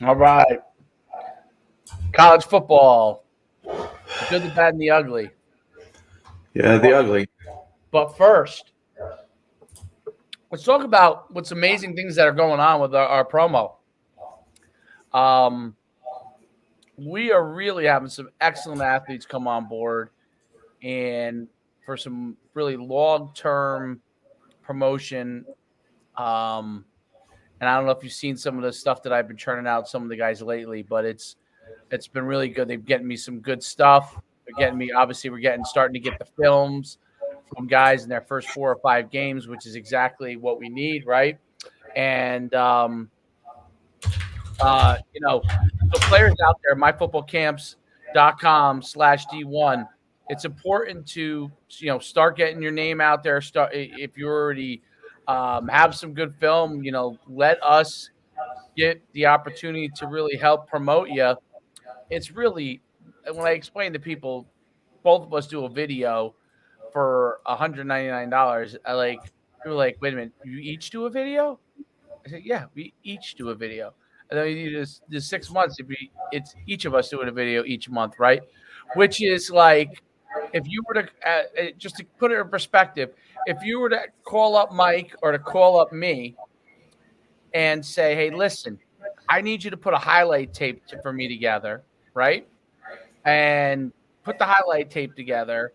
All right. College football. The good, the bad, and the ugly. Yeah, the ugly. But first, let's talk about what's amazing things that are going on with our promo. We are really having some excellent athletes come on board, and for some really long-term promotion. And I don't know if you've seen some of the stuff that I've been churning out some of the guys lately, but it's been really good. They've getting me some good stuff. They're getting me, obviously, starting to get the films from guys in their first 4 or 5 games, which is exactly what we need, right? And so players out there, myfootballcamps.com/D1. It's important to start getting your name out there. Start if you already have some good film. Let us get the opportunity to really help promote you. It's really, when I explain to people, both of us do a video for $199. People are like, wait a minute, you each do a video? I said, yeah, we each do a video. And then you just 6 months, it's each of us doing a video each month, right? Which is like, if you were to just to put it in perspective, if you were to call up Mike or to call up me and say, hey, listen, I need you to put a highlight tape for me together, right? And put the highlight tape together.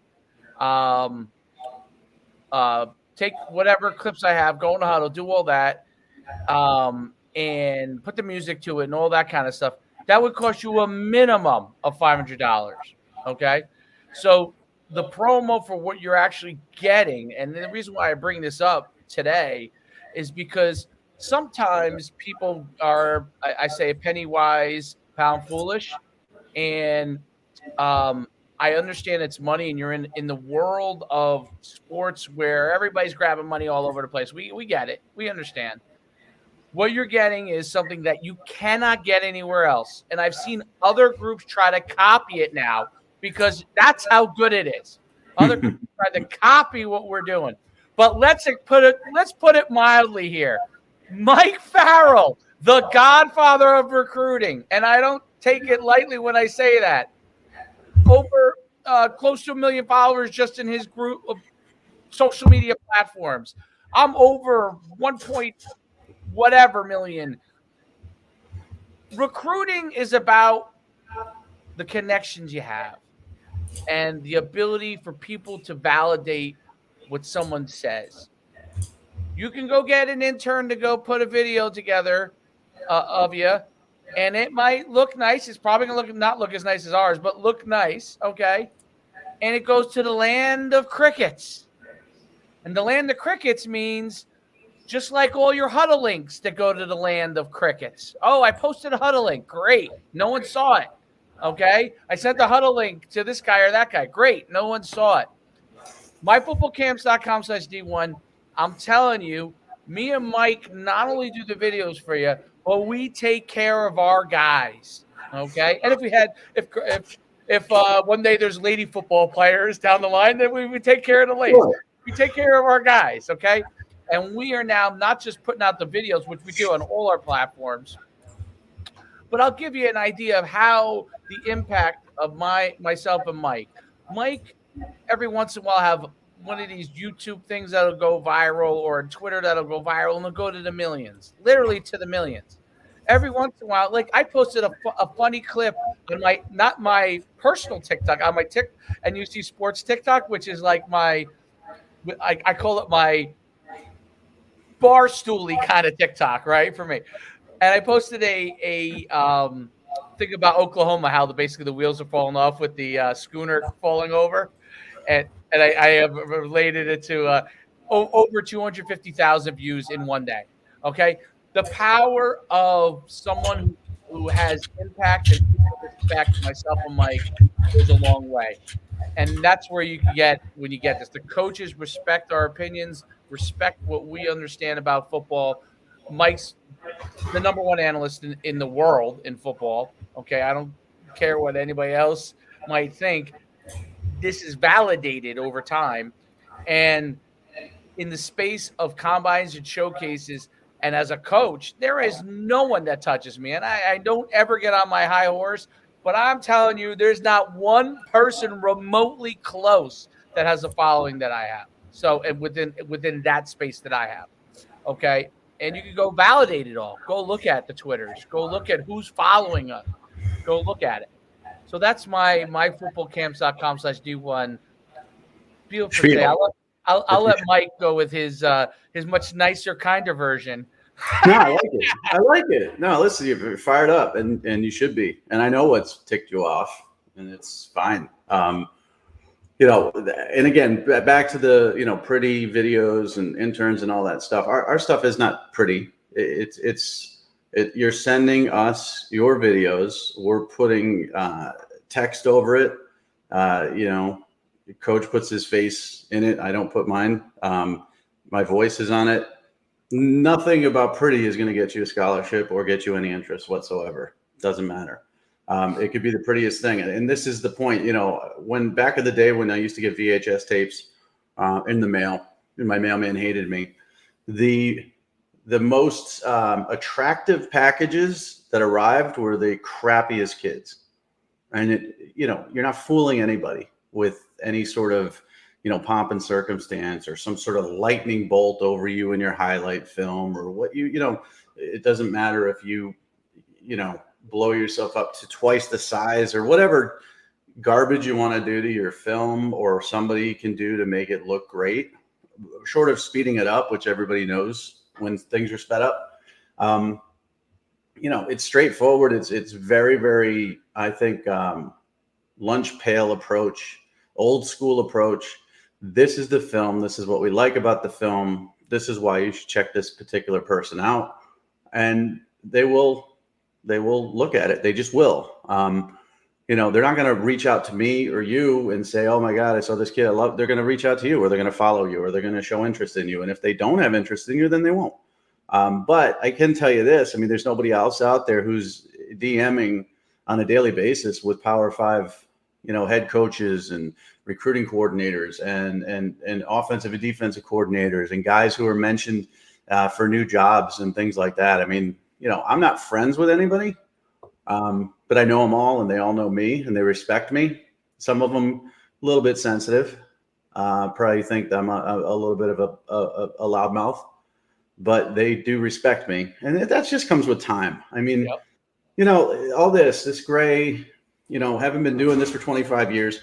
Take whatever clips I have, go in the huddle, do all that, and put the music to it and all that kind of stuff. That would cost you a minimum of $500. Okay, so the promo for what you're actually getting, and the reason why I bring this up today is because sometimes people are, I say, penny wise, pound foolish, and I understand it's money, and you're in the world of sports where everybody's grabbing money all over the place. We get it. We understand. What you're getting is something that you cannot get anywhere else. And I've seen other groups try to copy it now because that's how good it is. Other groups try to copy what we're doing. But let's put it mildly here. Mike Farrell, the godfather of recruiting, and I don't take it lightly when I say that. Over close to 1 million followers just in his group of social media platforms. I'm over 1 whatever million. Recruiting is about the connections you have and the ability for people to validate what someone says. You can go get an intern to go put a video together of you, and it might look nice. It's probably going to not look as nice as ours, but look nice, okay? And it goes to the land of crickets. And the land of crickets means just like all your huddle links that go to the land of crickets. Oh, I posted a huddle link. Great. No one saw it. Okay? I sent the huddle link to this guy or that guy. Great. No one saw it. myfootballcamps.com/D1. I'm telling you, me and Mike not only do the videos for you, but we take care of our guys. Okay? And if one day there's lady football players down the line, then we would take care of the ladies. Sure. We take care of our guys, okay? And we are now not just putting out the videos, which we do on all our platforms, but I'll give you an idea of how the impact of myself and Mike. Mike, every once in a while, have one of these YouTube things that'll go viral or Twitter that'll go viral, and they'll go to the millions, literally to the millions. Every once in a while, like I posted a funny clip on not my personal TikTok, on my NUC Sports TikTok, which is like I call it my bar stooly kind of TikTok, right, for me. And I posted a thing about Oklahoma, how basically the wheels are falling off with the schooner falling over, and I have related it to over 250,000 views in one day. Okay, the power of someone who has impact and respect, myself and Mike, goes a long way. And that's where you can get when you get this. The coaches respect our opinions, respect what we understand about football. Mike's the number one analyst in the world in football. Okay, I don't care what anybody else might think. This is validated over time. And in the space of combines and showcases, And as a coach, there is no one that touches me. And I don't ever get on my high horse, but I'm telling you, there's not one person remotely close that has a following that I have. So, and within that space that I have. Okay. And you can go validate it all. Go look at the Twitters. Go look at who's following us. Go look at it. So that's my myfootballcamps.com/D1. Beautiful say. I'll let Mike go with his much nicer, kinder version. No, I like it. I like it. No, listen, you're fired up, and you should be. And I know what's ticked you off, and it's fine. And again, back to the pretty videos and interns and all that stuff. Our stuff is not pretty. You're sending us your videos. We're putting text over it. Coach puts his face in it. I don't put mine. My voice is on it. Nothing about pretty is going to get you a scholarship or get you any interest whatsoever. Doesn't matter. It could be the prettiest thing. And this is the point, when back in the day when I used to get VHS tapes in the mail, and my mailman hated me, the most attractive packages that arrived were the crappiest kids. And you're not fooling anybody with any sort of pomp and circumstance or some sort of lightning bolt over you in your highlight film or what it doesn't matter if you blow yourself up to twice the size or whatever garbage you want to do to your film or somebody can do to make it look great, short of speeding it up, which everybody knows when things are sped up. It's straightforward. It's very, very, I think, lunch pail approach, old school approach. This is the film. This is what we like about the film. This is why you should check this particular person out. And they will look at it. They just will. They're not going to reach out to me or you and say, oh my God, I saw this kid. They're going to reach out to you, or they're going to follow you, or they're going to show interest in you. And if they don't have interest in you, then they won't. But I can tell you this. I mean, there's nobody else out there who's DMing on a daily basis with Power 5, head coaches and recruiting coordinators and offensive and defensive coordinators and guys who are mentioned for new jobs and things like that. I mean, I'm not friends with anybody, but I know them all and they all know me and they respect me. Some of them a little bit sensitive, probably think that I'm a little bit of a loudmouth, but they do respect me. And that just comes with time. I mean, all this gray, haven't been doing this for 25 years.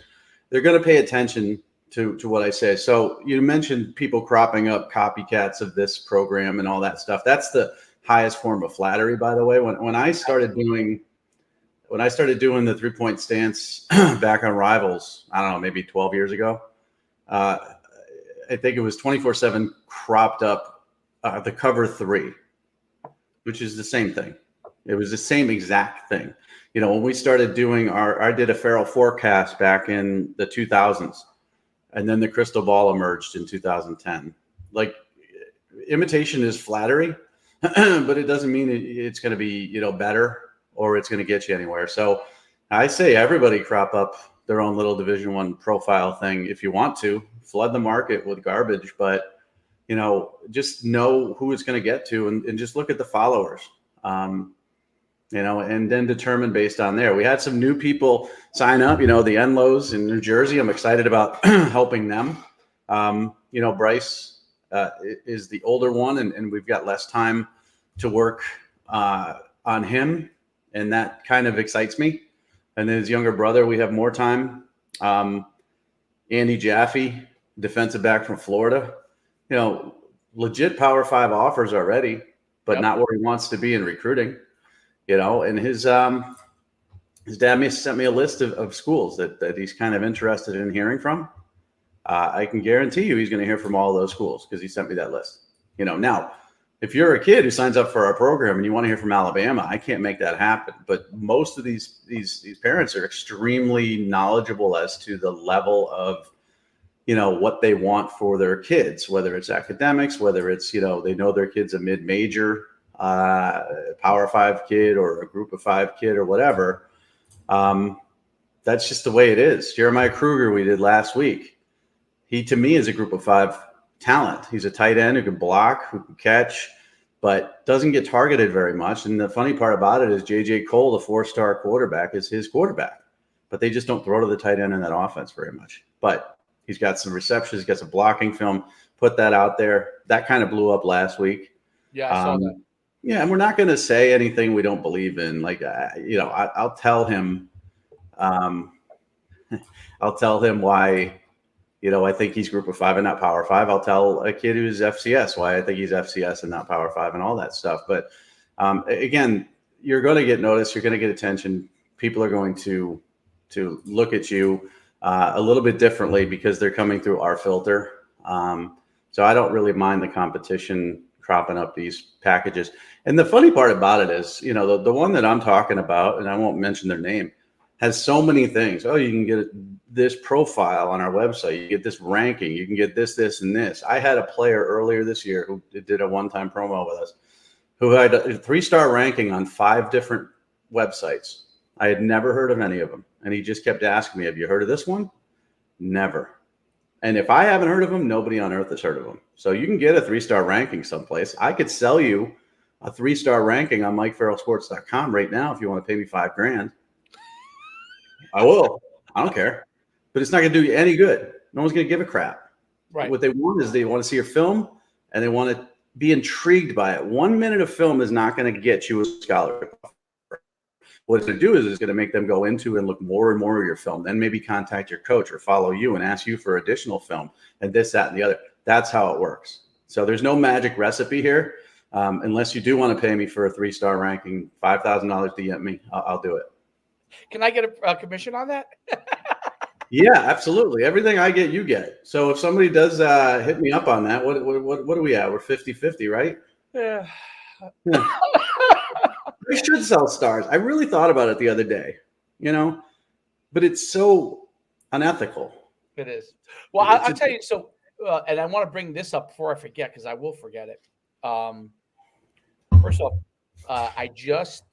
They're going to pay attention to what I say. So you mentioned people cropping up copycats of this program and all that stuff. That's the highest form of flattery, by the way. When I started doing the 3-point stance back on Rivals, I don't know, maybe 12 years ago, I think it was 24/7 cropped up the cover 3, which is the same thing. It was the same exact thing. When we started doing I did a Farrell forecast back in the 2000s, and then the crystal ball emerged in 2010. Like, imitation is flattery, but it doesn't mean it's going to be, better or it's going to get you anywhere. So I say everybody crop up their own little Division I profile thing. If you want to flood the market with garbage, but, just know who it's going to get to and just look at the followers. And then determine based on there. We had some new people sign up, the Enlows in New Jersey. I'm excited about helping them. Bryce is the older one, and we've got less time to work on him, and that kind of excites me. And then his younger brother, we have more time. Andy Jaffe, defensive back from Florida, legit Power 5 offers already, but not where he wants to be in recruiting. And his dad sent me a list of schools that he's kind of interested in hearing from. I can guarantee you he's going to hear from all those schools because he sent me that list. Now, if you're a kid who signs up for our program and you want to hear from Alabama, I can't make that happen. But most of these parents are extremely knowledgeable as to the level of, what they want for their kids, whether it's academics, whether it's, they know their kid's a mid-major Power 5 kid or a Group of 5 kid or whatever. That's just the way it is. Jeremiah Kruger, we did last week. He, to me, is a Group of 5 talent. He's a tight end who can block, who can catch, but doesn't get targeted very much. And the funny part about it is J.J. Cole, the 4-star quarterback, is his quarterback, but they just don't throw to the tight end in that offense very much. But he's got some receptions, he's got some blocking film, put that out there. That kind of blew up last week. Yeah, I saw that. Yeah, and we're not going to say anything we don't believe in. Like, I'll tell him, I'll tell him why, I think he's Group of 5 and not Power 5. I'll tell a kid who's FCS why I think he's FCS and not Power 5 and all that stuff. But again, you're going to get noticed. You're going to get attention. People are going to look at you a little bit differently because they're coming through our filter. So I don't really mind the competition cropping up these packages. And the funny part about it is, the one that I'm talking about, and I won't mention their name, has so many things. Oh, you can get this profile on our website. You get this ranking. You can get this, this, and this. I had a player earlier this year who did a one-time promo with us who had a 3-star ranking on 5 different websites. I had never heard of any of them. And he just kept asking me, have you heard of this one? Never. And if I haven't heard of him, nobody on earth has heard of him. So you can get a 3-star ranking someplace. I could sell you a 3-star ranking on MikeFarrellSports.com right now if you want to pay me $5,000. I will. I don't care. But it's not going to do you any good. No one's going to give a crap. Right. What they want is they want to see your film and they want to be intrigued by it. 1 minute of film is not going to get you a scholarship. What it's going to do is it's going to make them go into and look more and more of your film, then maybe contact your coach or follow you and ask you for additional film and this, that, and the other. That's how it works. So there's no magic recipe here. Unless you do want to pay me for a 3-star ranking, $5,000 DM me, I'll do it. Can I get a commission on that? Yeah, absolutely. Everything I get, you get. So if somebody does hit me up on that, what are we at? We're 50-50, right? Yeah. I should sell stars. I really thought about it the other day, but it's so unethical. It is. Well, I'll tell you. So, and I want to bring this up before I forget, because I will forget it. First off, I just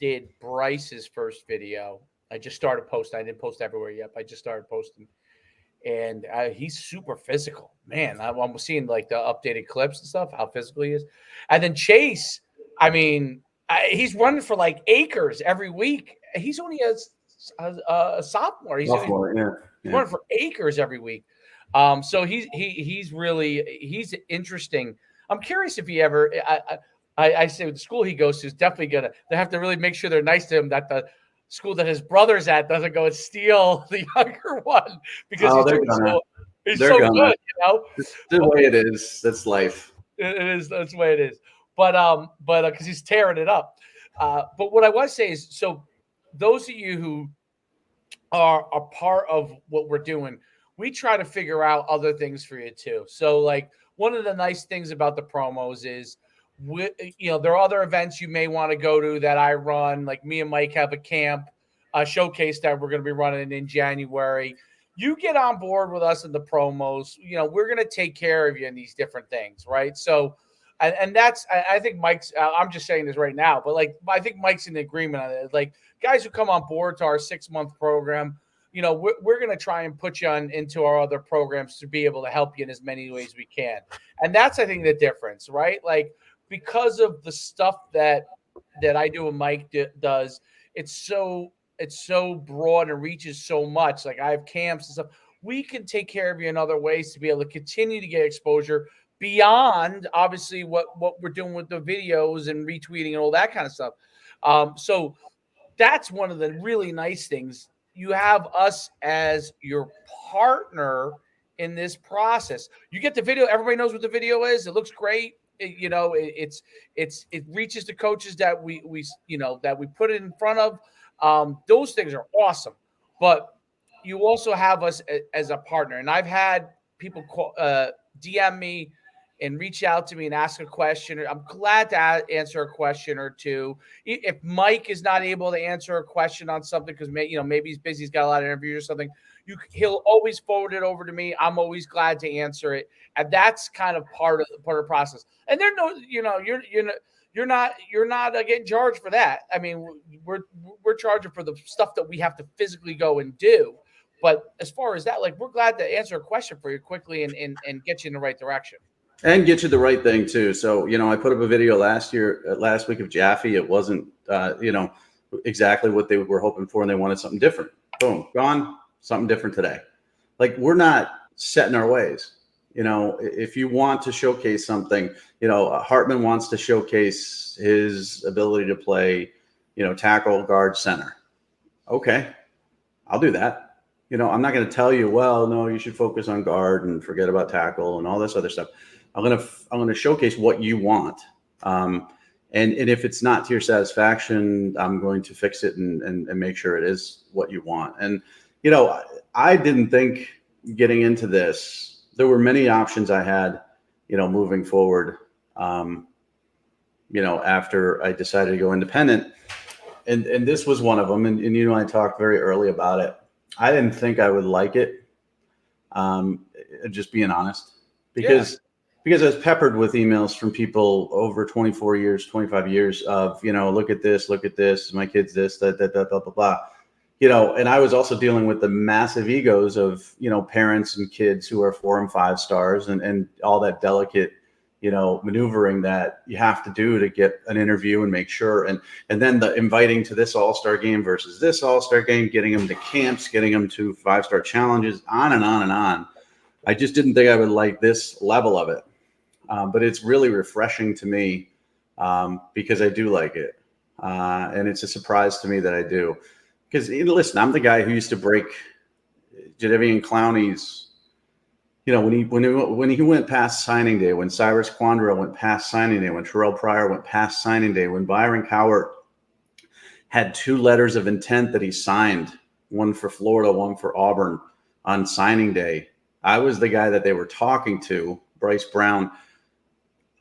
did Bryce's first video. I just started posting. I didn't post everywhere yet, but I just started posting. And he's super physical. Man, I'm seeing like the updated clips and stuff, how physical he is. And then Chase, I mean, he's running for like acres every week. He's only a sophomore. He's running for acres every week. So he's interesting. I'm curious if he ever. I say the school he goes to is definitely gonna. They have to really make sure they're nice to him, that the school that his brother's at doesn't go and steal the younger one, because he's so good. It's the way it is. That's life. It is. That's the way it is. But because he's tearing it up. But what I want to say is, so those of you who are a part of what we're doing, we try to figure out other things for you too. So like one of the nice things about the promos is, there are other events you may want to go to that I run. Like me and Mike have a camp, showcase that we're going to be running in January. You get on board with us in the promos. We're going to take care of you in these different things, right? So. And that's, I think Mike's, I'm just saying this right now, but like, I think Mike's in agreement on it. Like guys who come on board to our 6-month program, we're going to try and put you into our other programs to be able to help you in as many ways we can. And that's, I think, the difference, right? Like, because of the stuff that I do and Mike does, it's so broad and reaches so much. Like I have camps and stuff. We can take care of you in other ways to be able to continue to get exposure beyond obviously what we're doing with the videos and retweeting and all that kind of stuff. So that's one of the really nice things. You have us as your partner in this process. You get the video. Everybody knows what the video is. It looks great. It reaches the coaches that we put it in front of. Those things are awesome. But you also have us as a partner. And I've had people DM me and reach out to me and ask a question. I'm glad to answer a question or two. If Mike is not able to answer a question on something because maybe he's busy, he's got a lot of interviews or something, he'll always forward it over to me. I'm always glad to answer it, and that's kind of part of the process. And you're not getting charged for that. I mean, we're charging for the stuff that we have to physically go and do. But as far as that, like, we're glad to answer a question for you quickly and get you in the right direction. And get you the right thing too. So, I put up a video last week of Jaffe. It wasn't, exactly what they were hoping for, and they wanted something different. Boom, gone. Something different today. Like, we're not set in our ways. If you want to showcase something, Hartman wants to showcase his ability to play, tackle, guard, center. Okay, I'll do that. I'm not going to tell you, well, no, you should focus on guard and forget about tackle and all this other stuff. I'm going to showcase what you want. And if it's not to your satisfaction, I'm going to fix it and make sure it is what you want. And, I didn't think getting into this, there were many options I had, moving forward, after I decided to go independent. And this was one of them. And I talked very early about it. I didn't think I would like it. Just being honest, because I was peppered with emails from people over 24 years, 25 years of, look at this, my kid's this, that, blah, blah, blah. And I was also dealing with the massive egos of, parents and kids who are 4 and 5 stars and all that delicate, maneuvering that you have to do to get an interview and make sure. And then the inviting to this all-star game versus this all-star game, getting them to camps, getting them to 5-star challenges, on and on and on. I just didn't think I would like this level of it. But it's really refreshing to me because I do like it. And it's a surprise to me that I do. Because, listen, I'm the guy who used to break Jadeveon Clowney's, when he went past signing day, when Cyrus Quandra went past signing day, when Terrell Pryor went past signing day, when Byron Cowart had 2 letters of intent that he signed, one for Florida, one for Auburn on signing day, I was the guy that they were talking to, Bryce Brown,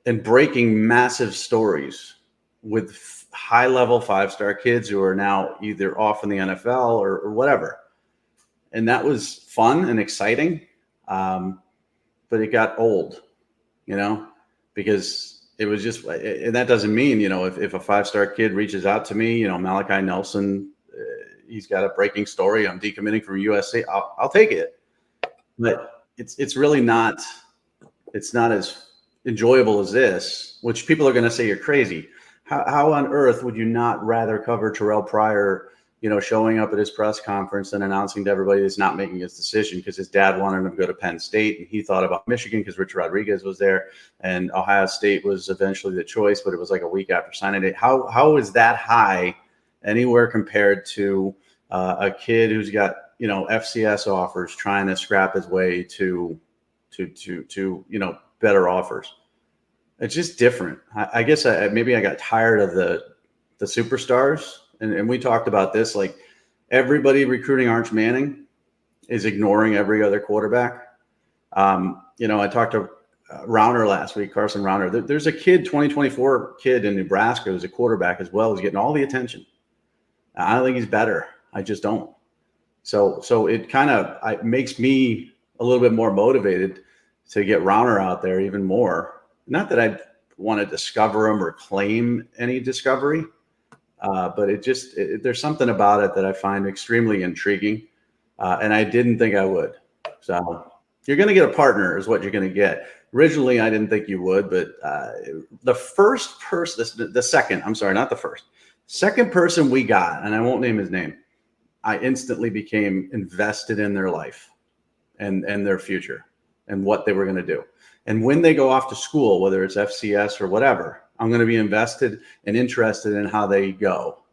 and breaking massive stories with high-level 5-star kids who are now either off in the NFL or whatever. And that was fun and exciting. But it got old, because it was just, and that doesn't mean, if a 5-star kid reaches out to me, Malachi Nelson, he's got a breaking story, I'm decommitting from USC, I'll take it. But it's really not, it's not as enjoyable as this, which people are going to say you're crazy. How on earth would you not rather cover Terrell Pryor, showing up at his press conference and announcing to everybody he's not making his decision because his dad wanted him to go to Penn State and he thought about Michigan because Rich Rodriguez was there and Ohio State was eventually the choice, but it was like a week after signing day. How is that high anywhere compared to a kid who's got, FCS offers trying to scrap his way to better offers? It's just different. I guess maybe I got tired of the superstars. And we talked about this, like everybody recruiting Arch Manning is ignoring every other quarterback. I talked to Rauner last week, Carson Rauner. There's a 2024 kid in Nebraska who's a quarterback as well, who's getting all the attention. I don't think he's better. I just don't. So it kind of makes me a little bit more motivated to get Rauner out there even more. Not that I want to discover him or claim any discovery. But there's something about it that I find extremely intriguing. And I didn't think I would. So you're going to get a partner is what you're going to get. Originally, I didn't think you would, but the first person, the second, I'm sorry, not the first, second person we got, and I won't name his name, I instantly became invested in their life and their future and what they were going to do. And when they go off to school, whether it's FCS or whatever, I'm going to be invested and interested in how they go.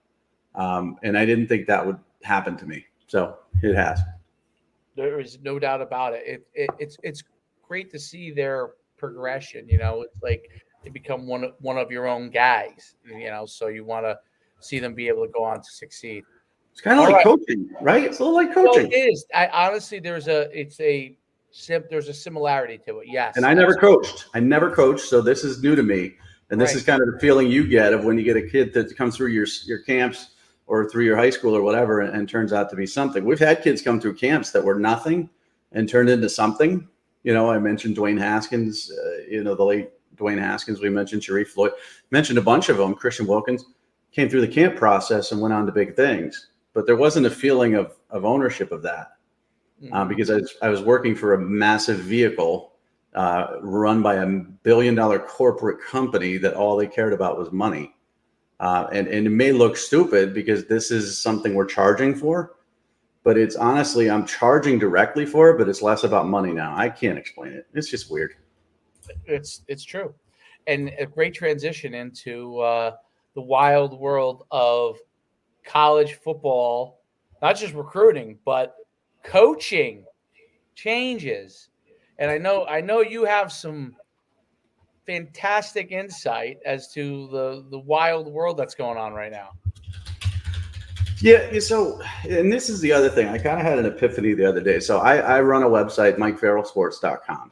And I didn't think that would happen to me. So it has. There is no doubt about it. It's great to see their progression. It's like they become one of your own guys, so you want to see them be able to go on to succeed. It's kind of like coaching, right? It's a little like coaching. Well, it is. Honestly, there's a similarity to it. Yes. And I never coached. So this is new to me. And this is kind of the feeling you get of when you get a kid that comes through your camps or through your high school or whatever and turns out to be something. We've had kids come through camps that were nothing and turned into something. I mentioned Dwayne Haskins, the late Dwayne Haskins. We mentioned Sharif Floyd. Mentioned a bunch of them. Christian Wilkins came through the camp process and went on to big things. But there wasn't a feeling of ownership of that because I was working for a massive vehicle run by $1 billion corporate company that all they cared about was money. And it may look stupid because this is something we're charging for, but it's honestly, I'm charging directly for it, but it's less about money now. I can't explain it. It's just weird. It's true. And a great transition into the wild world of college football, not just recruiting, but coaching changes. And I know you have some fantastic insight as to the wild world that's going on right now. Yeah. So, and this is the other thing. I kind of had an epiphany the other day. So I run a website, MikeFarrellSports.com.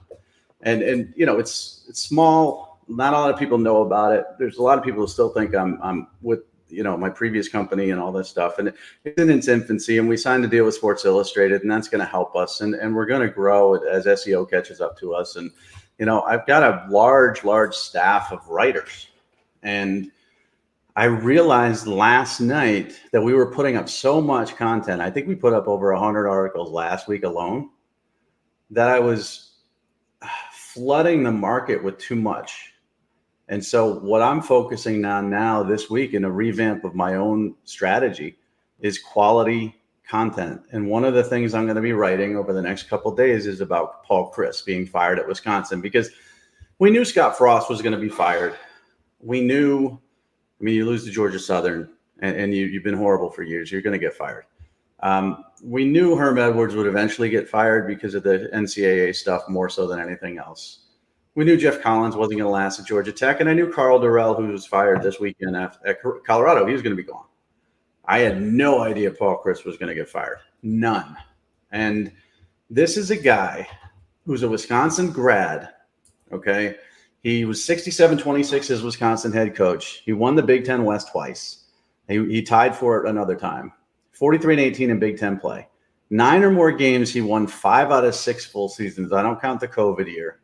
And you know, it's small. Not a lot of people know about it. There's a lot of people who still think I'm with, you know, my previous company and all this stuff. And it's in its infancy, and we signed a deal with Sports Illustrated, and that's going to help us. And we're going to grow as SEO catches up to us. And, you know, I've got a large staff of writers. And I realized last night that we were putting up so much content. I think we put up over 100 articles last week alone, that I was flooding the market with too much. And so what I'm focusing on now this week in a revamp of my own strategy is quality content. And one of the things I'm going to be writing over the next couple of days is about Paul Chryst being fired at Wisconsin, because we knew Scott Frost was going to be fired. We knew, I mean, you lose to Georgia Southern and you've been horrible for years. You're going to get fired. We knew Herm Edwards would eventually get fired because of the NCAA stuff more so than anything else. We knew Jeff Collins wasn't going to last at Georgia Tech, and I knew Carl Durrell, who was fired this weekend at Colorado, he was going to be gone. I had no idea Paul Chryst was going to get fired. None. And this is a guy who's a Wisconsin grad, okay? He was 67-26 as Wisconsin head coach. He won the Big Ten West twice. He tied for it another time. 43-18 in Big Ten play. 9 or more games, he won 5 out of 6 full seasons. I don't count the COVID year.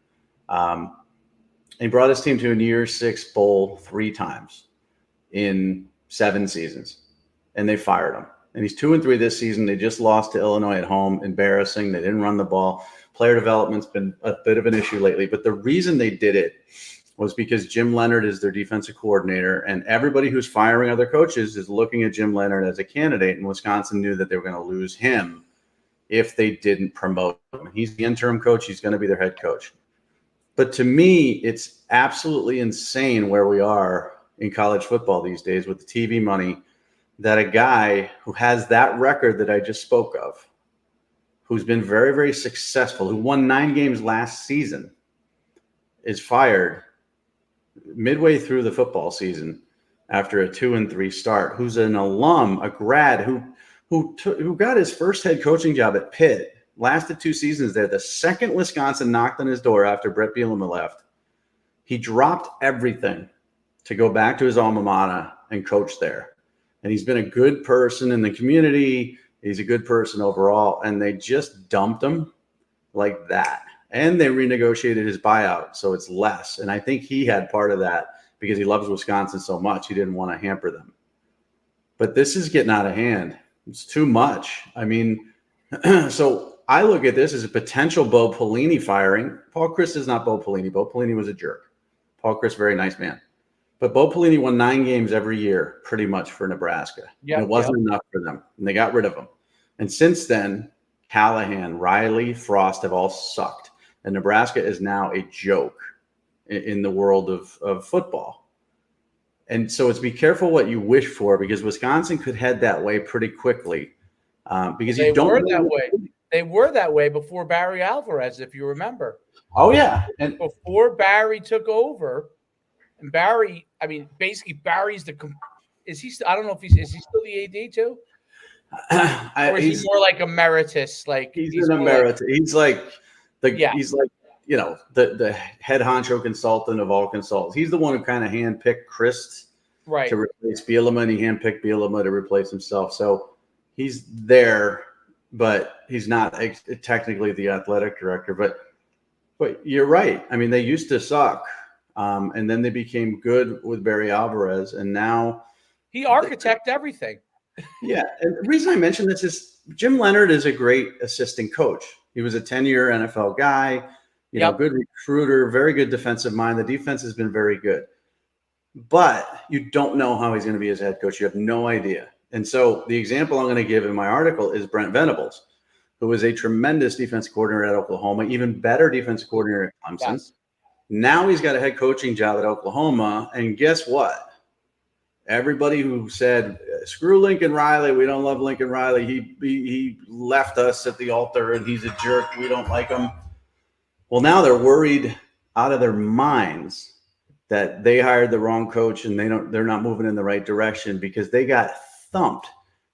He brought his team to a New Year's Six bowl 3 times in 7 seasons, and they fired him. And he's 2-3 this season. They just lost to Illinois at home. Embarrassing. They didn't run the ball. Player development's been a bit of an issue lately, but the reason they did it was because Jim Leonhard is their defensive coordinator, and everybody who's firing other coaches is looking at Jim Leonhard as a candidate, and Wisconsin knew that they were going to lose him if they didn't promote him. He's the interim coach. He's going to be their head coach. But to me, it's absolutely insane where we are in college football these days with the TV money, that a guy who has that record that I just spoke of, who's been very, very successful, who won 9 games last season, is fired midway through the football season after a 2-3 start, who's an alum, a grad, who got his first head coaching job at Pitt, lasted 2 seasons there. The second Wisconsin knocked on his door after Brett Bielema left, he dropped everything to go back to his alma mater and coach there. And he's been a good person in the community. He's a good person overall. And they just dumped him like that. And they renegotiated his buyout, so it's less. And I think he had part of that because he loves Wisconsin so much. He didn't want to hamper them. But this is getting out of hand. It's too much. I mean, so I look at this as a potential Bo Pelini firing. Paul Chryst is not Bo Pelini. Bo Pelini was a jerk. Paul Chryst, very nice man. But Bo Pelini won 9 games every year, pretty much, for Nebraska. Yep, and it wasn't enough for them, and they got rid of him. And since then, Callahan, Riley, Frost have all sucked. And Nebraska is now a joke in the world of football. And so it's be careful what you wish for, because Wisconsin could head that way pretty quickly. Because they were that way. They were that way before Barry Alvarez, if you remember. Oh, yeah. And before Barry took over, and Barry, I mean, basically Barry's is he? I don't know if is he still the AD too? Or is he more like emeritus? Like he's an emeritus. He's like he's like, you know, the head honcho consultant of all consultants. He's the one who kind of handpicked Chryst to replace Bielema, and he handpicked Bielema to replace himself. So he's there, but he's not technically the athletic director. But you're right. I mean, they used to suck. And then they became good with Barry Alvarez, and now he architected everything. Yeah, and the reason I mention this is Jim Leonhard is a great assistant coach. He was a 10-year NFL guy. Yep. Good recruiter, very good defensive mind. The defense has been very good. But you don't know how he's going to be as head coach. You have no idea. And so the example I'm going to give in my article is Brent Venables, who was a tremendous defensive coordinator at Oklahoma, even better defensive coordinator at Clemson. Yes. Now he's got a head coaching job at Oklahoma. And guess what? Everybody who said, screw Lincoln Riley, we don't love Lincoln Riley. He left us at the altar and he's a jerk. We don't like him. Well, now they're worried out of their minds that they hired the wrong coach and they're not moving in the right direction because they got thumped,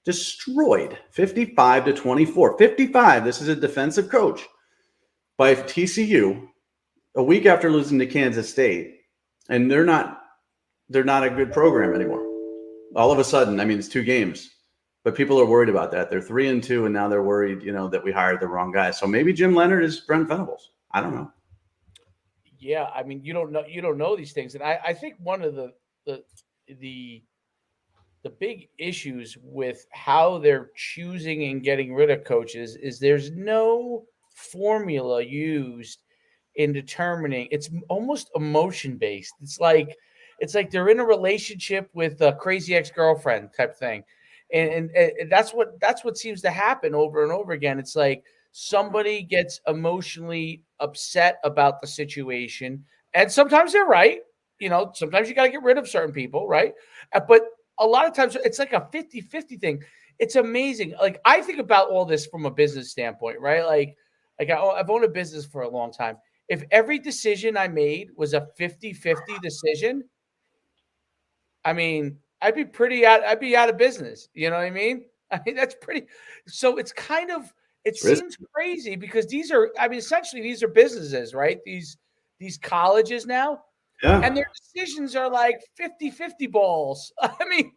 destroyed 55-24. 55, this is a defensive coach, by TCU a week after losing to Kansas State. And they're not a good program anymore. All of a sudden, I mean, it's 2 games, but people are worried about that. They're 3-2, and now they're worried, that we hired the wrong guy. So maybe Jim Leonard is Brent Venables. I don't know. Yeah, I mean, you don't know these things, and I think one of the big issues with how they're choosing and getting rid of coaches is there's no formula used in determining. It's almost emotion based. It's like they're in a relationship with a crazy ex-girlfriend type thing, and that's what seems to happen over and over again. It's like somebody gets emotionally upset about the situation, and sometimes they're right. Sometimes you got to get rid of certain people, right? But a lot of times it's like a 50-50 thing. It's amazing. Like, I think about all this from a business standpoint, right? Like I've owned a business for a long time. If every decision I made was a 50-50 decision, I mean, I'd be out of business. You know what I mean? I mean, that's pretty. So it seems crazy because essentially these are businesses, right? These colleges now. Yeah. And their decisions are like 50-50 balls. I mean,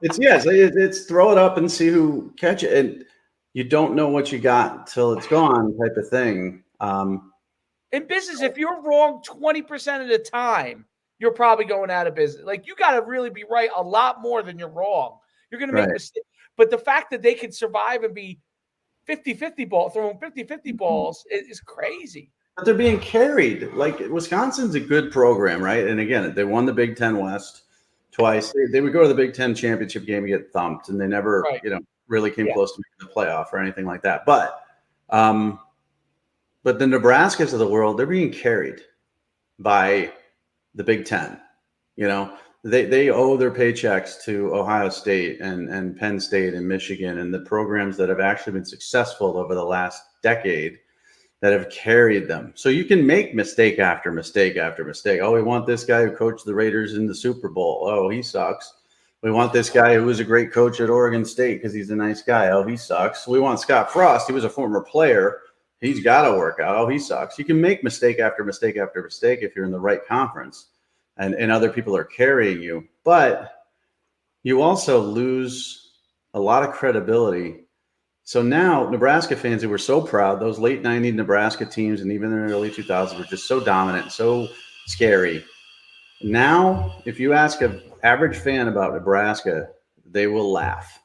it's throw it up and see who catch it. And you don't know what you got till it's gone type of thing. In business, if you're wrong 20% of the time, you're probably going out of business. Like, you got to really be right a lot more than you're wrong. You're going to make mistakes. But the fact that they can survive and be 50-50 ball, throwing 50-50 balls is crazy. But they're being carried. Like, Wisconsin's a good program, right? And again, they won the Big Ten West twice. They would go to the Big Ten championship game and get thumped, and they never, really came close to making the playoff or anything like that. But the Nebraskas of the world, they're being carried by the Big Ten. They owe their paychecks to Ohio State and Penn State and Michigan and the programs that have actually been successful over the last decade that have carried them. So you can make mistake after mistake after mistake. Oh, we want this guy who coached the Raiders in the Super Bowl. Oh, he sucks. We want this guy who was a great coach at Oregon State because he's a nice guy. Oh, he sucks. We want Scott Frost. He was a former player. He's got to work out. Oh, he sucks. You can make mistake after mistake after mistake if you're in the right conference and other people are carrying you. But you also lose a lot of credibility. So now Nebraska fans who were so proud, those late 90s Nebraska teams and even in the early 2000s were just so dominant, so scary. Now, if you ask an average fan about Nebraska, they will laugh.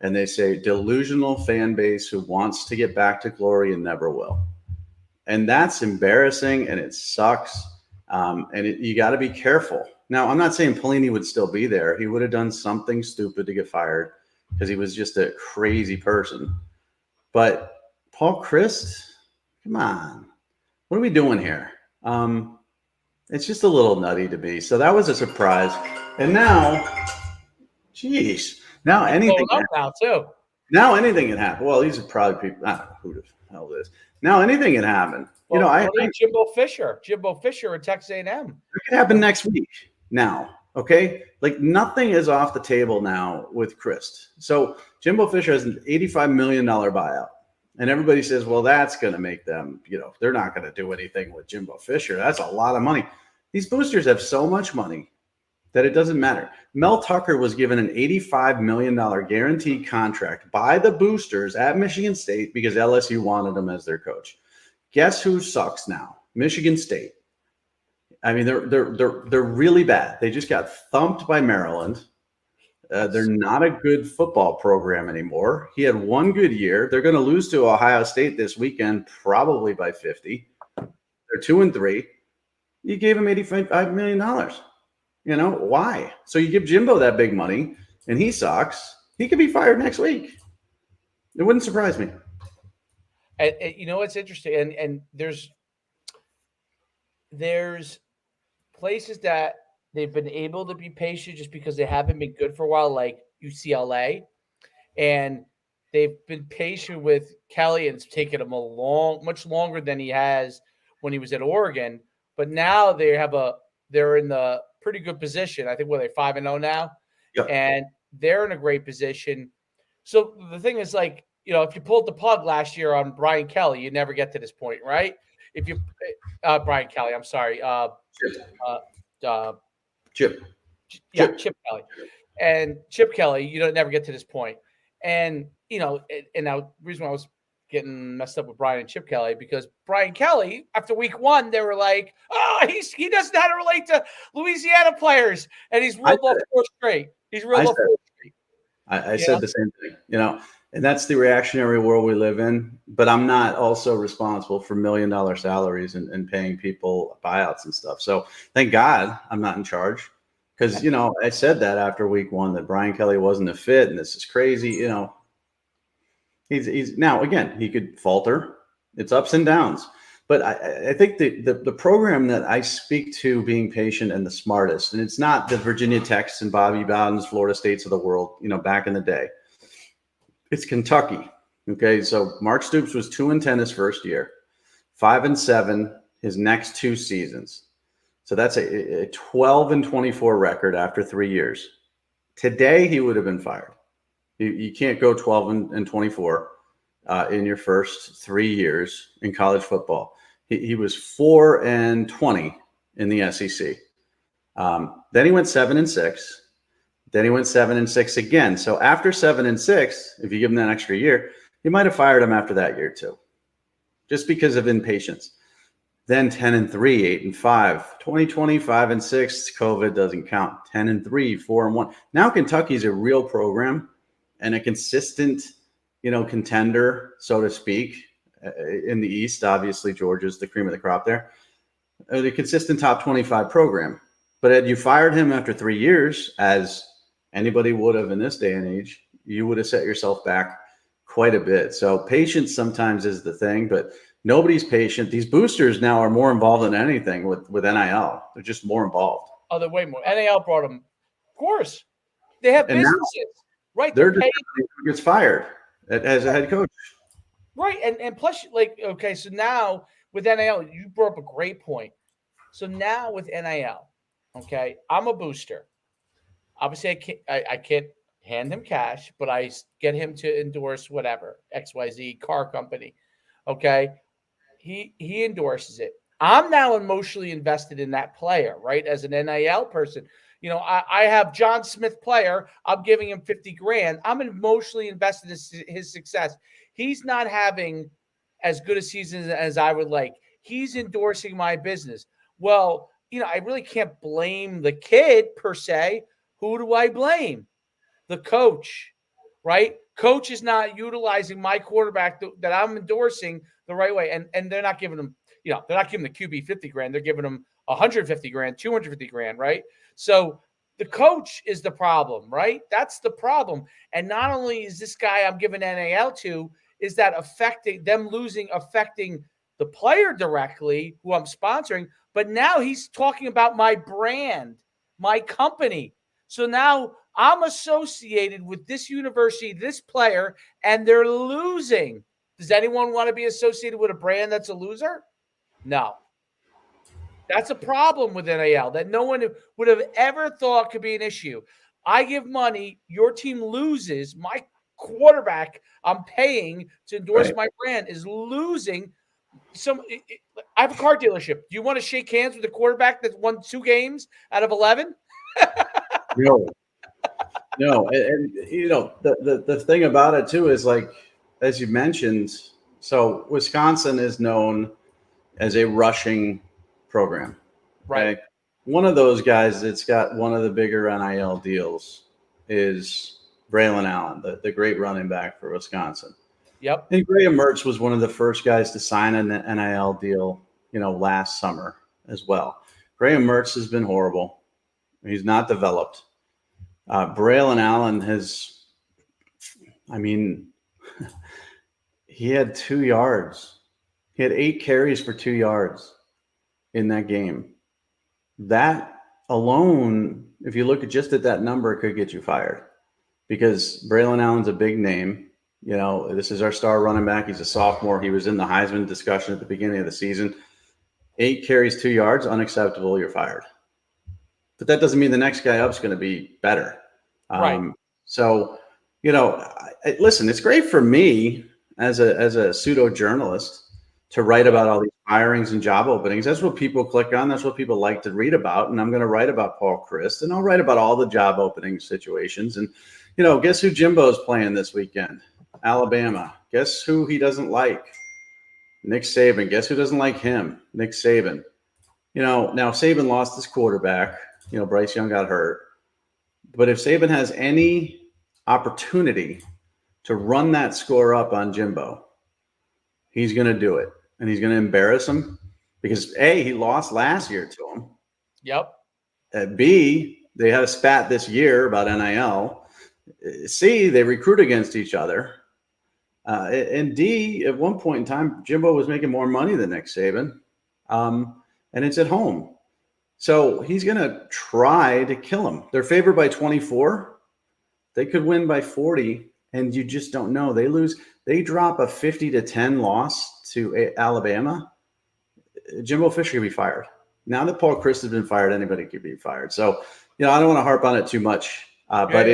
And they say, delusional fan base who wants to get back to glory and never will. And that's embarrassing and it sucks. You got to be careful. Now, I'm not saying Pelini would still be there. He would have done something stupid to get fired because he was just a crazy person. But Paul Chryst, come on. What are we doing here? It's just a little nutty to me. So that was a surprise. And now, geez. Now anything can happen. Now anything can happen. Well, these are probably people. I don't know who the hell it is. Now anything can happen. Well, I Jimbo Fisher at Texas A&M. It could happen next week. Now, okay, like nothing is off the table now with Chryst. So Jimbo Fisher has an $85 million buyout, and everybody says, well, that's going to make them. They're not going to do anything with Jimbo Fisher. That's a lot of money. These boosters have so much money that it doesn't matter. Mel Tucker was given an $85 million guaranteed contract by the boosters at Michigan State because LSU wanted him as their coach. Guess who sucks now? Michigan State. I mean, they're really bad. They just got thumped by Maryland. They're not a good football program anymore. He had one good year. They're going to lose to Ohio State this weekend, probably by 50. They're 2-3. You gave him $85 million. You know, why? So you give Jimbo that big money and he sucks. He could be fired next week. It wouldn't surprise me. And you know what's interesting, and there's places that they've been able to be patient just because they haven't been good for a while, like UCLA, and they've been patient with Kelly, and it's taken him much longer than he has when he was at Oregon. But now they're in the pretty good position. I think they're 5-0 now, Yep. and they're in a great position. So the thing is, like, if you pulled the plug last year on Brian Kelly, you never get to this point, right? If you Brian Kelly, I'm sorry, Chip. Chip Kelly, and Chip Kelly, you don't never get to this point. And and now the reason why I was getting messed up with Brian and Chip Kelly, because Brian Kelly, after week 1, they were like, "Oh, he doesn't know how to relate to Louisiana players," and he's reeled off 4 straight. He's reeled off 4 straight. I said the same thing, and that's the reactionary world we live in. But I'm not also responsible for $1 million salaries and paying people buyouts and stuff. So thank God I'm not in charge, because I said that after week 1 that Brian Kelly wasn't a fit, and this is crazy. He's now, again, he could falter. It's ups and downs. But I think the program that I speak to being patient and the smartest, and it's not the Virginia Techs and Bobby Bowden's, Florida States of the world, back in the day. It's Kentucky. Okay, so Mark Stoops was 2-10 his first year, 5-7 his next 2 seasons. So that's a 12-24 record after 3 years. Today he would have been fired. You can't go 12-24 in your first 3 years in college football. He was 4-20 in the SEC. Then he went 7-6. Then he went 7-6 again. So after 7-6, if you give him that extra year, you might have fired him after that year too, just because of impatience. Then 10-3, 8-5, 2020, 5-6. COVID doesn't count. 10-3, 4-1. Now Kentucky's a real program and a consistent, contender, so to speak, in the East. Obviously, Georgia's the cream of the crop there. A consistent top 25 program. But had you fired him after 3 years, as anybody would have in this day and age, you would have set yourself back quite a bit. So patience sometimes is the thing, but nobody's patient. These boosters now are more involved than anything with NIL. They're just more involved. Oh, they're way more. NIL brought them. Of course. They have businesses. Right. They're just who gets fired as a head coach. Right. And plus, okay, so now with NIL, you brought up a great point. So now with NIL, okay, I'm a booster. Obviously, I can't hand him cash, but I get him to endorse whatever, XYZ car company. Okay. He endorses it. I'm now emotionally invested in that player, right? As an NIL person. I have John Smith player. I'm giving him $50,000. I'm emotionally invested in his success. He's not having as good a season as I would like. He's endorsing my business. Well, I really can't blame the kid per se. Who do I blame? The coach, right? Coach is not utilizing my quarterback that I'm endorsing the right way. And they're not giving him, they're not giving the QB $50,000. They're giving him $150,000, $250,000, right? So the coach is the problem, right? That's the problem. And not only is this guy I'm giving NIL to, is that affecting the player directly who I'm sponsoring, but now he's talking about my brand, my company. So now I'm associated with this university, this player, and they're losing. Does anyone want to be associated with a brand that's a loser? No. That's a problem with NIL that no one would have ever thought could be an issue. I give money, your team loses, my quarterback I'm paying to endorse my brand is losing. I have a car dealership. Do you want to shake hands with the quarterback that won 2 games out of 11? No. And the thing about it too is, like, as you mentioned, so Wisconsin is known as a rushing program, right? One of those guys that's got one of the bigger NIL deals is Braylon Allen, the great running back for Wisconsin. Yep. And Graham Mertz was one of the first guys to sign an NIL deal, last summer as well. Graham Mertz has been horrible. He's not developed. Braylon Allen he had 2 yards. He had 8 carries for 2 yards in that game. That alone, if you look at that number, it could get you fired, because Braylon Allen's a big name. This is our star running back. He's a sophomore. He was in the Heisman discussion at the beginning of the season. 8 carries, 2 yards, unacceptable. You're fired. But that doesn't mean the next guy up is going to be better. Right. So, listen, it's great for me as a pseudo journalist to write about all these hirings and job openings. That's what people click on. That's what people like to read about. And I'm going to write about Paul Chryst, and I'll write about all the job opening situations. And, guess who Jimbo's playing this weekend? Alabama. Guess who he doesn't like? Nick Saban. Guess who doesn't like him? Nick Saban. Now Saban lost his quarterback. Bryce Young got hurt. But if Saban has any opportunity to run that score up on Jimbo, he's going to do it. And he's going to embarrass him because, A, he lost last year to him. Yep. B, they had a spat this year about NIL. C, they recruit against each other. And D, at one point in time, Jimbo was making more money than Nick Saban. And it's at home. So he's going to try to kill him. They're favored by 24. They could win by 40, and you just don't know. They lose. They drop a 50-10 loss to Alabama. Jimbo Fisher could be fired. Now that Paul Chryst has been fired, anybody could be fired. So, I don't want to harp on it too much, but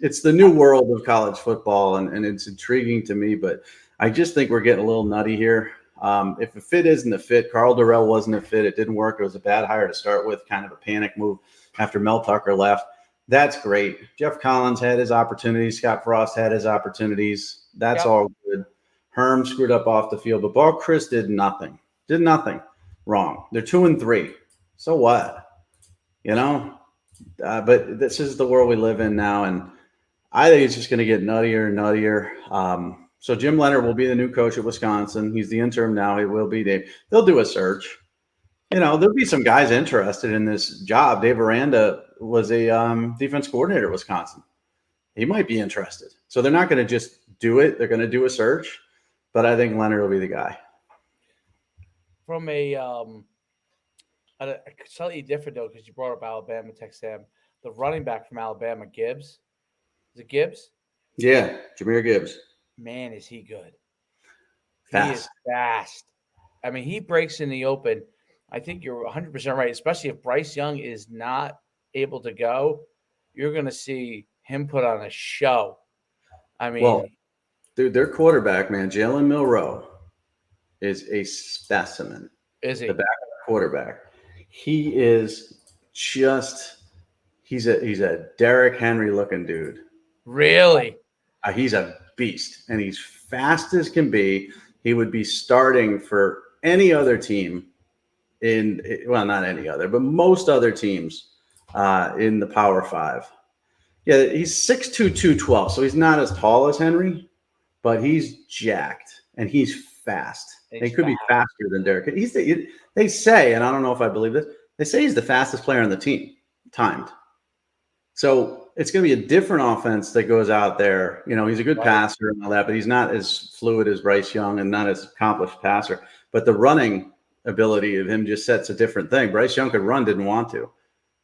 it's the new world of college football, and it's intriguing to me. But I just think we're getting a little nutty here. If a fit isn't a fit, Carl Durrell wasn't a fit. It didn't work. It was a bad hire to start with, kind of a panic move after Mel Tucker left. That's great. Jeff Collins had his opportunities. Scott Frost had his opportunities. That's all good. Herm screwed up off the field, but Paul Chryst did nothing. Did nothing wrong. They're 2-3. So what? But this is the world we live in now, and I think it's just going to get nuttier and nuttier. So Jim Leonard will be the new coach at Wisconsin. He's the interim now. He will be. They'll do a search. There'll be some guys interested in this job. Dave Aranda was a defense coordinator at Wisconsin. He might be interested. So they're not going to just do it. They're going to do a search. But I think Leonard will be the guy. From a slightly different though, because you brought up Alabama, Texas A&M. The running back from Alabama, Gibbs. Is it Gibbs? Yeah, Jahmyr Gibbs. Man, is he good. Fast. He is fast. I mean, he breaks in the open. I think you're 100% right, especially if Bryce Young is not able to go. You're going to see him put on a show. I mean, dude, their quarterback, man, Jalen Milroe, is a specimen. Is he? The backup quarterback. He is just – he's a Derrick Henry looking dude. Really? He's a beast, and he's fast as can be. He would be starting for any other team not any other, but most other teams in the Power 5. Yeah, he's 6'2", 212, so he's not as tall as Henry, but he's jacked, and he's fast. He could be faster than Derrick. They say, and I don't know if I believe this, they say he's the fastest player on the team, timed. So it's going to be a different offense that goes out there. He's a good passer and all that, but he's not as fluid as Bryce Young and not as accomplished passer. But the running ability of him just sets a different thing. Bryce Young could run, didn't want to.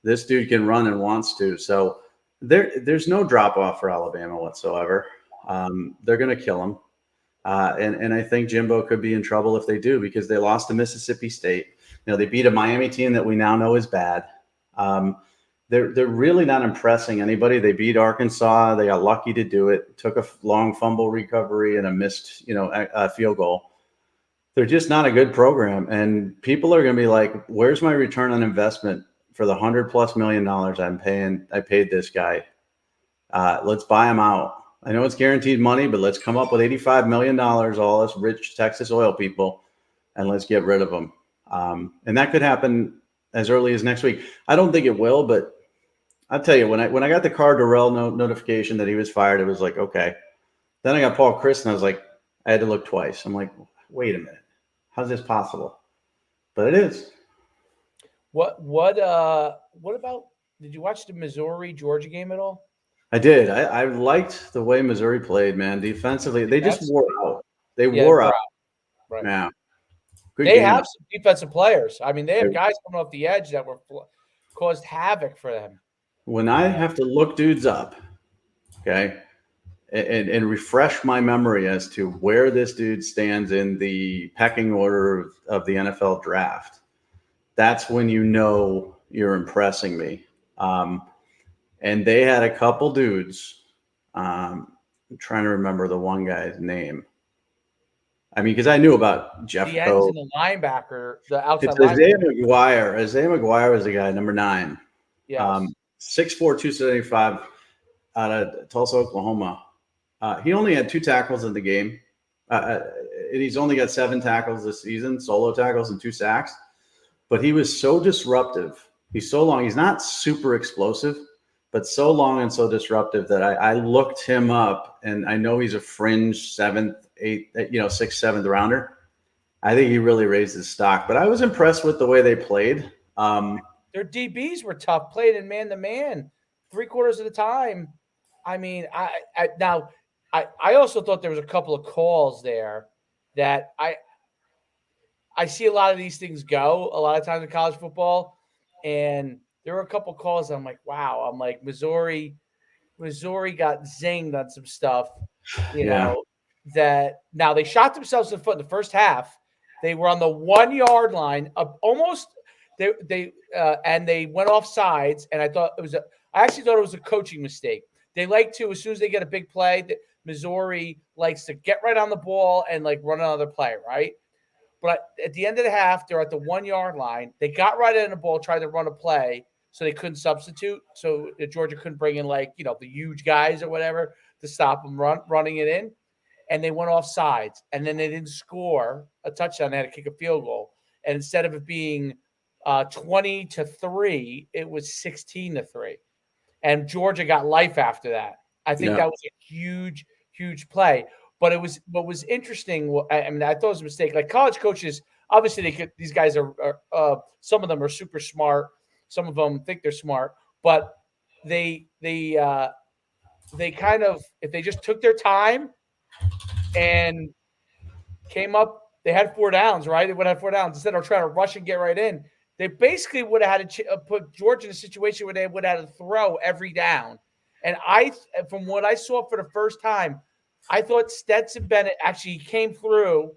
This dude can run and wants to. So there's no drop off for Alabama whatsoever. They're going to kill him. And I think Jimbo could be in trouble if they do, because they lost to Mississippi State. They beat a Miami team that we now know is bad. They're really not impressing anybody. They beat Arkansas. They got lucky to do it. Took a long fumble recovery and a missed, a field goal. They're just not a good program. And people are going to be like, where's my return on investment for the $100+ million I paid this guy? Let's buy him out. I know it's guaranteed money, but let's come up with $85 million, all us rich Texas oil people, and let's get rid of them. And that could happen as early as next week. I don't think it will, but I'll tell you, when I got the Carl Durrell notification that he was fired, it was like, okay. Then I got Paul Chryst, and I was like, I had to look twice. I'm like, wait a minute. How's this possible? but it is. What about, did you watch the Missouri Georgia game at all? I did. I liked the way Missouri played, man. Defensively, they just wore Defensively. out. They Yeah, they wore wore out. out. Right. Yeah. Good They game, have though. some defensive players. I mean, they have They- guys coming off the edge that caused havoc for them. When I have to look dudes up, okay, and refresh my memory as to where this dude stands in the pecking order of the NFL draft, that's when you know you're impressing me. And they had a couple dudes. I'm trying to remember the one guy's name. I mean, because I knew about Jeff The ends Coe. and the linebacker, the outside It's linebacker. Isaiah McGuire. Isaiah McGuire was the guy, number 9. Yes. 6'4", 275 out of Tulsa, Oklahoma. He only had 2 tackles in the game. And he's only got 7 tackles this season, solo tackles and 2 sacks. But he was so disruptive. He's so long. He's not super explosive, but so long and so disruptive that I looked him up, and I know he's a fringe 7th, 8th, 6th, 7th rounder. I think he really raised his stock. But I was impressed with the way they played. Their DBs were tough, played in man-to-man 3/4 of the time. I mean, I also thought there was a couple of calls there that I see a lot of these things go a lot of times in college football, and there were a couple of calls. I'm like, wow. I'm like, Missouri got zinged on some stuff, Yeah. that now they shot themselves in the foot in the first half. They were on the 1-yard line, almost. And they went off sides, and I actually thought it was a coaching mistake. They like to, as soon as they get a big play, Missouri likes to get right on the ball and like run another play, right? But at the end of the half, they're at the 1-yard line. They got right in the ball, tried to run a play, so they couldn't substitute. So Georgia couldn't bring in the huge guys or whatever to stop them running it in. And they went off sides, and then they didn't score a touchdown. They had to kick a field goal. And instead of it being 20-3, it was 16-3. And Georgia got life after that. I think that was a huge, huge play. But what was interesting. I mean, I thought it was a mistake. Like college coaches, obviously these guys are some of them are super smart. Some of them think they're smart, but they kind of, if they just took their time and came up, they had 4 downs, right? They would have 4 downs instead of trying to rush and get right in. They basically would have had to put Georgia in a situation where they would have to throw every down. And from what I saw for the first time, I thought Stetson Bennett actually came through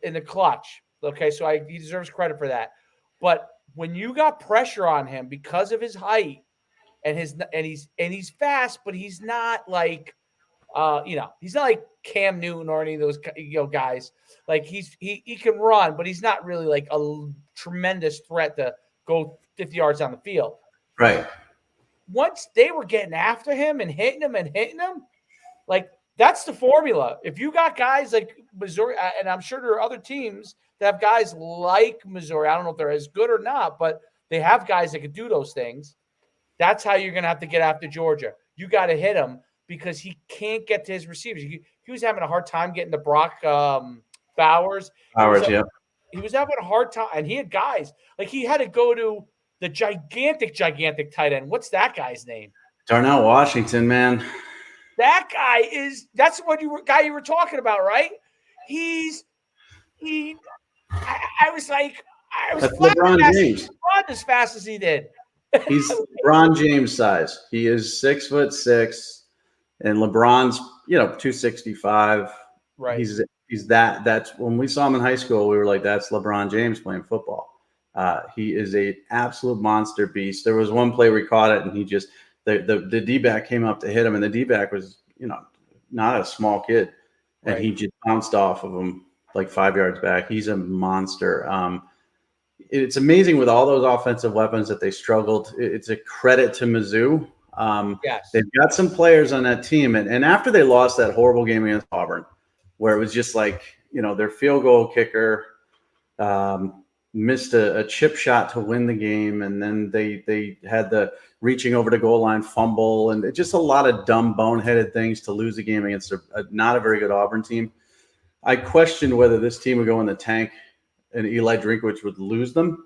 in the clutch. Okay, so he deserves credit for that. But when you got pressure on him because of his height and he's fast, but he's not like he's not like Cam Newton or any of those guys. Like he can run, but he's not really like a tremendous threat to go 50 yards down the field. Right. Once they were getting after him and hitting him, like that's the formula. If you got guys like Missouri, and I'm sure there are other teams that have guys like Missouri. I don't know if they're as good or not, but they have guys that can do those things. That's how you're going to have to get after Georgia. You got to hit him because he can't get to his receivers. He was having a hard time getting to Brock Bowers. He was having a hard time, and he had guys. Like he had to go to the gigantic tight end. What's that guy's name? Darnell Washington, man. That guy that's what guy you were talking about, right? I was LeBron James. Run as fast as he did. He's LeBron James size. He is 6'6", and LeBron's 265. Right. He's that. That's when we saw him in high school. We were like, that's LeBron James playing football. He is a absolute monster beast. There was one play we caught it, and he just the D-back came up to hit him, and the D-back was not a small kid, and he just bounced off of him like 5 yards back. He's a monster. It's amazing with all those offensive weapons that they struggled. It's a credit to Mizzou. Yes. They've got some players on that team. And after they lost that horrible game against Auburn, where it was just like, their field goal kicker missed a chip shot to win the game. And then they had the reaching over the goal line fumble and just a lot of dumb boneheaded things to lose the game against not a very good Auburn team. I questioned whether this team would go in the tank and Eli Drinkwitz would lose them.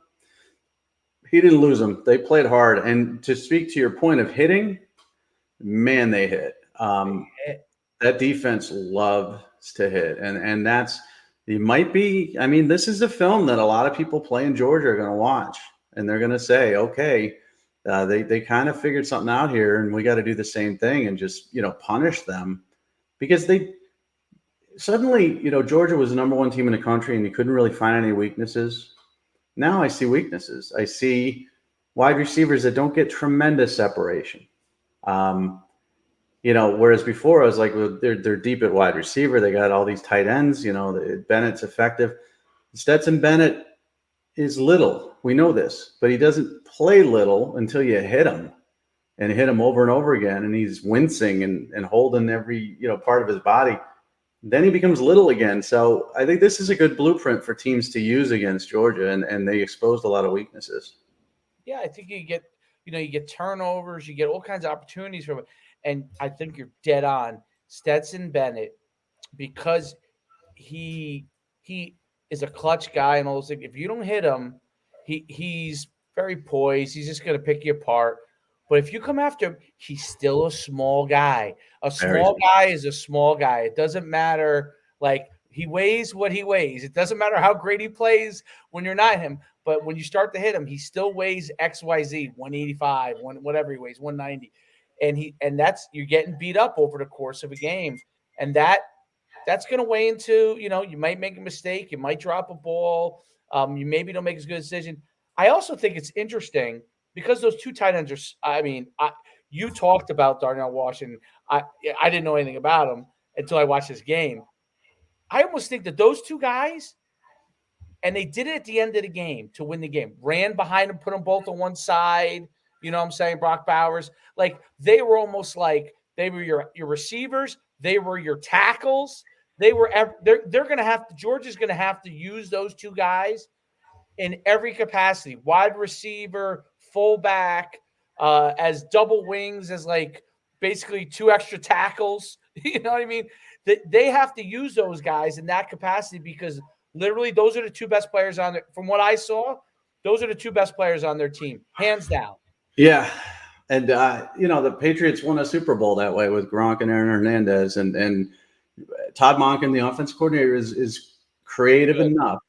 He didn't lose them. They played hard. And to speak to your point of hitting, man, they hit. That defense loves to hit. And that's – it might be – I mean, this is a film that a lot of people playing Georgia are going to watch. And they're going to say, okay, they kind of figured something out here, and we got to do the same thing and just, punish them. Because they suddenly, Georgia was the number one team in the country, and you couldn't really find any weaknesses. Now I see weaknesses. I see wide receivers that don't get tremendous separation. Whereas before I was like, well, they're deep at wide receiver. They got all these tight ends. Bennett's effective. Stetson Bennett is little. We know this, but he doesn't play little until you hit him and hit him over and over again. And he's wincing and holding every, part of his body. Then he becomes little again. So I think this is a good blueprint for teams to use against Georgia, and they exposed a lot of weaknesses. Yeah, I think you get turnovers, you get all kinds of opportunities from it. And I think you're dead on. Stetson Bennett, because he is a clutch guy and all those things. If you don't hit him, he's very poised. He's just going to pick you apart. But if you come after him, he's still a small guy. A small guy is a small guy. It doesn't matter. Like, he weighs what he weighs. It doesn't matter how great he plays when you're not him. But when you start to hit him, he still weighs XYZ, 185, whatever he weighs, 190. And that's, you're getting beat up over the course of a game. And that's going to weigh into, you might make a mistake. You might drop a ball. You maybe don't make as good a decision. I also think it's interesting because those two tight ends are, you talked about Darnell Washington. I didn't know anything about him until I watched this game. I almost think that those two guys, and they did it at the end of the game to win the game, ran behind them, put them both on one side. You know what I'm saying? Brock Bowers. Like, they were almost like they were your receivers. They were your tackles. They're going to have to – Georgia's going to have to use those two guys in every capacity, wide receiver, fullback, as double wings, as like basically two extra tackles. You know what I mean? They have to use those guys in that capacity because literally those are the two best players on there. From what I saw, those are the two best players on their team, hands down. Yeah. And, the Patriots won a Super Bowl that way with Gronk and Aaron Hernandez. And Todd Monken, the offense coordinator, is creative enough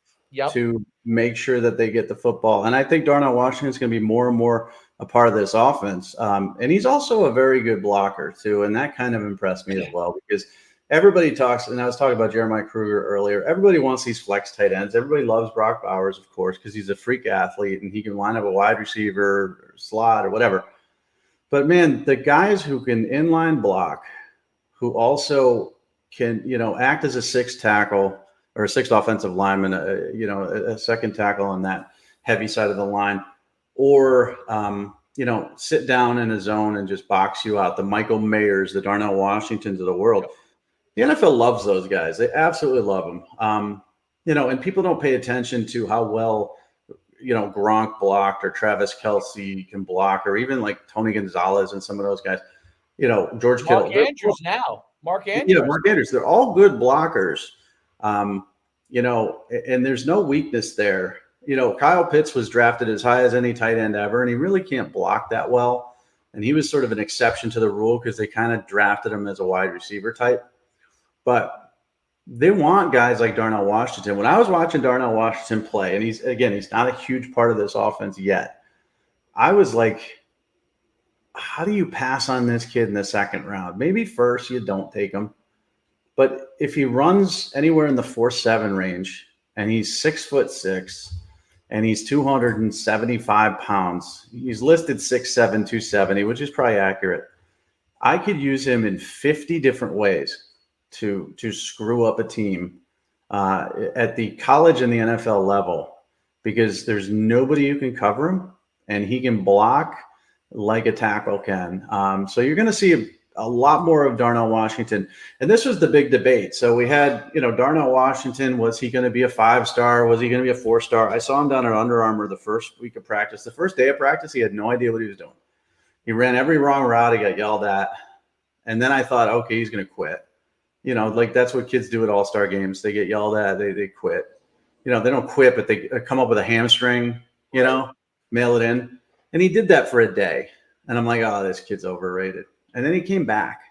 to make sure that they get the football. And I think Darnell Washington is going to be more and more a part of this offense. And he's also a very good blocker, too. And that kind of impressed me as well because everybody talks, and I was talking about Jeremiah Kruger earlier, everybody wants these flex tight ends. Everybody loves Brock Bowers, of course, because he's a freak athlete and he can line up a wide receiver or slot or whatever. But, man, the guys who can inline block, who also can, act as a sixth tackle or a sixth offensive lineman, a second tackle on that heavy side of the line, or, sit down in a zone and just box you out. The Michael Mayers, the Darnell Washingtons of the world. The NFL loves those guys. They absolutely love them. And people don't pay attention to how well, Gronk blocked or Travis Kelce can block, or even like Tony Gonzalez and some of those guys. George Kittle. Mark Andrews. Yeah, Mark Andrews. They're all good blockers. And there's no weakness there. Kyle Pitts was drafted as high as any tight end ever, and he really can't block that well. And he was sort of an exception to the rule because they kind of drafted him as a wide receiver type. But they want guys like Darnell Washington. When I was watching Darnell Washington play, and he's not a huge part of this offense yet, I was like, how do you pass on this kid in the second round? Maybe first you don't take him. But if he runs anywhere in the 4.7 range and he's 6'6" and he's 275 pounds, he's listed 6'7", 270, which is probably accurate. I could use him in 50 different ways to screw up a team at the college and the NFL level because there's nobody who can cover him and he can block like a tackle can. So you're going to see a lot more of Darnell Washington. And this was the big debate. So we had, Darnell Washington, was he going to be a 5-star? Was he going to be a 4-star? I saw him down at Under Armour the first week of practice. The first day of practice, he had no idea what he was doing. He ran every wrong route. He got yelled at. And then I thought, okay, he's going to quit. Like that's what kids do at all-star games. They get yelled at. They quit. they don't quit, but they come up with a hamstring, mail it in. And he did that for a day. And I'm like, oh, this kid's overrated. And then he came back.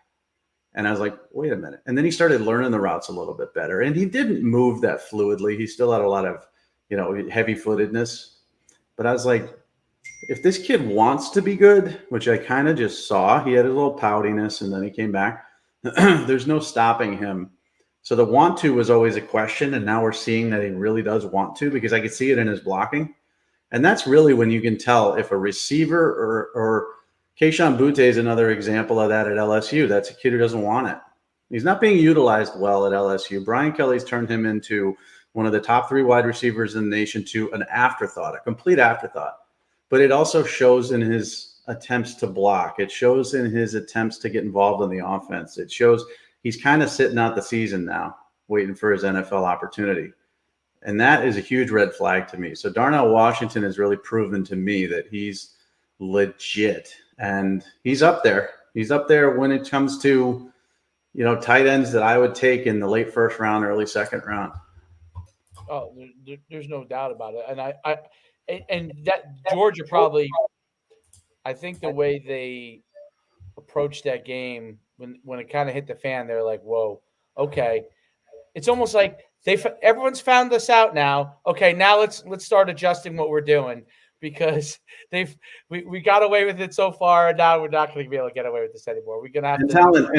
And I was like, wait a minute. And then he started learning the routes a little bit better. And he didn't move that fluidly. He still had a lot of, heavy footedness. But I was like, if this kid wants to be good, which I kind of just saw, he had a little poutiness and then he came back. There's no stopping him. So the want to was always a question. And now we're seeing that he really does want to, because I could see it in his blocking. And that's really when you can tell if a receiver or Keishawn Butte is another example of that at LSU. That's a kid who doesn't want it. He's not being utilized well at LSU. Brian Kelly's turned him into one of the top 3 wide receivers in the nation, to an afterthought, a complete afterthought. But it also shows in his attempts to block. It shows in his attempts to get involved in the offense. It shows he's kind of sitting out the season now, waiting for his NFL opportunity. And that is a huge red flag to me. So Darnell Washington has really proven to me that he's legit. And he's up there. He's up there when it comes to, tight ends that I would take in the late first round, early second round. Oh, there's no doubt about it. And that Georgia probably, I think the way they approached that game when it kind of hit the fan, they're like, whoa, okay. It's almost like everyone's found this out now. Okay, now let's start adjusting what we're doing, because we got away with it so far, and now we're not going to be able to get away with this anymore. We're going to have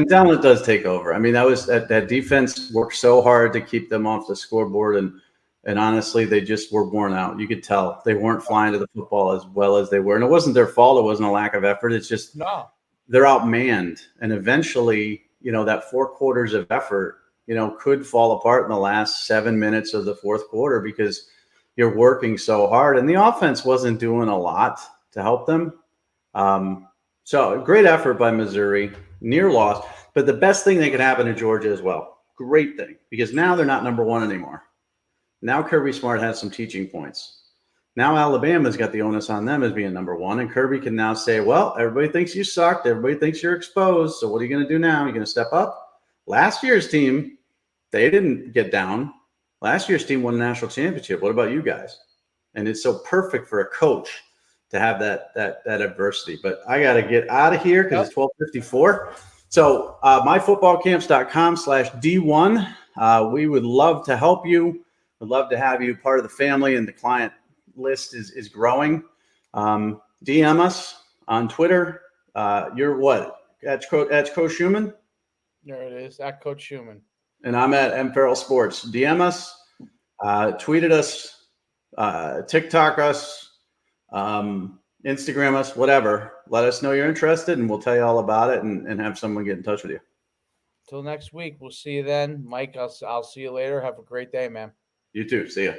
talent does take over. I mean, that defense worked so hard to keep them off the scoreboard, and honestly, they just were worn out. You could tell they weren't flying to the football as well as they were, and it wasn't their fault. It wasn't a lack of effort. It's just they're outmanned, and eventually, that 4 quarters of effort, could fall apart in the last 7 minutes of the fourth quarter, because you're working so hard, and the offense wasn't doing a lot to help them. So great effort by Missouri, near loss, but the best thing that could happen to Georgia as well. Great thing, because now they're not number 1 anymore. Now Kirby Smart has some teaching points. Now Alabama's got the onus on them as being number 1, and Kirby can now say, well, everybody thinks you sucked. Everybody thinks you're exposed. So what are you going to do now? You're going to step up? Last year's team, they didn't get down. Last year's team won a national championship. What about you guys? And it's so perfect for a coach to have that adversity. But I got to get out of here because it's 12:54. So myfootballcamps.com/D1. We would love to help you. We'd love to have you part of the family, and the client list is growing. DM us on Twitter. You're what? At Coach Schuman? There it is, at Coach Schuman. And I'm at M Farrell Sports. DM us, tweet at us, TikTok us, Instagram us, whatever. Let us know you're interested, and we'll tell you all about it and have someone get in touch with you. Till next week. We'll see you then. Mike, I'll see you later. Have a great day, man. You too. See ya.